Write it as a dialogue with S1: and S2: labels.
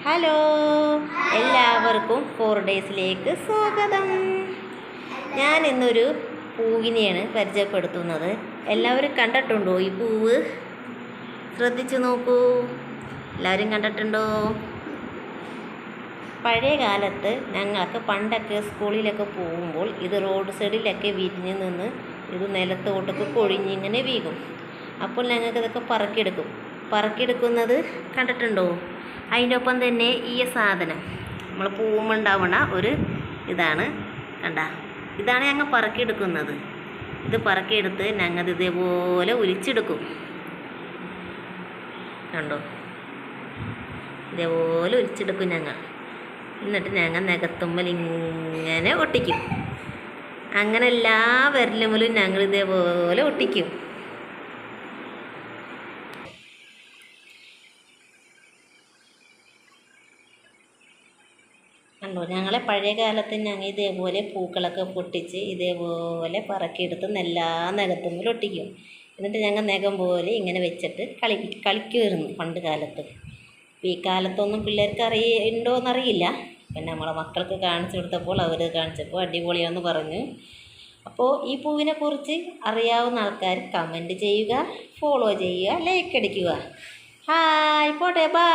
S1: Hello, എല്ലാവർക്കും 4 ഡേയ്സിലേക്ക് സ്വാഗതം. ഞാൻ ഇന്നൊരു പൂവിനെയാണ് പരിചയപ്പെടുത്തുന്നത്. എല്ലാവരും കണ്ടിട്ടുണ്ടോ ഈ പൂവ്? ശ്രദ്ധിച്ചു നോക്കൂ. എല്ലാവരും കണ്ടിട്ടുണ്ടോ? പഴയ കാലത്ത് ഞങ്ങൾക്ക് പണ്ടൊക്കെ സ്കൂളിലൊക്കെ പോകുമ്പോൾ ഇത് റോഡ് സൈഡിലൊക്കെ വിരിഞ്ഞ് നിന്ന് ഇത് നിലത്തോട്ടൊക്കെ കൊഴിഞ്ഞിങ്ങനെ വീകും. അപ്പോൾ ഞങ്ങൾക്ക് ഇതൊക്കെ പറക്കിയെടുക്കുന്നത് കണ്ടിട്ടുണ്ടോ? അതിൻ്റെ ഒപ്പം തന്നെ ഈ സാധനം നമ്മൾ പൂവുമുണ്ടാവണ ഒരു ഇതാണ്, ഇതാണ് ഞങ്ങൾ പറക്കിയെടുക്കുന്നത്. ഇത് പറക്കിയെടുത്ത് ഞങ്ങൾ ഇതേപോലെ ഉരിച്ചെടുക്കും. കണ്ടോ, ഇതേപോലെ ഉരിച്ചെടുക്കും ഞങ്ങൾ. എന്നിട്ട് ഞങ്ങൾ നഖത്തുമ്മൽ ഇങ്ങനെ ഒട്ടിക്കും. അങ്ങനെ എല്ലാ വിരലുമ്മലും ഞങ്ങൾ ഇതേപോലെ ഒട്ടിക്കും. കണ്ടോ, ഞങ്ങളെ പഴയ കാലത്ത് ഞങ്ങൾ ഇതേപോലെ പൂക്കളൊക്കെ പൊട്ടിച്ച് ഇതേപോലെ പറക്കിയെടുത്ത് എല്ലാ നഖത്തുമ്മലും ഒട്ടിക്കും. എന്നിട്ട് ഞങ്ങൾ നഖം പോലെ ഇങ്ങനെ വെച്ചിട്ട് കളിക്കുമായിരുന്നു പണ്ട് കാലത്ത്. ഈ കാലത്തൊന്നും പിള്ളേർക്ക് ഉണ്ടോയെന്നറിയില്ല. പിന്നെ നമ്മളെ മക്കൾക്ക് കാണിച്ചു കൊടുത്തപ്പോൾ അവർ കാണിച്ചപ്പോൾ അടിപൊളിയാണെന്ന് പറഞ്ഞു. അപ്പോൾ ഈ പൂവിനെ കുറിച്ച് അറിയാവുന്ന ആൾക്കാർ കമൻറ്റ് ചെയ്യുക, ഫോളോ ചെയ്യുക, ലൈക്ക് അടിക്കുക. ഹായ്, പോട്ടെ, ബൈ.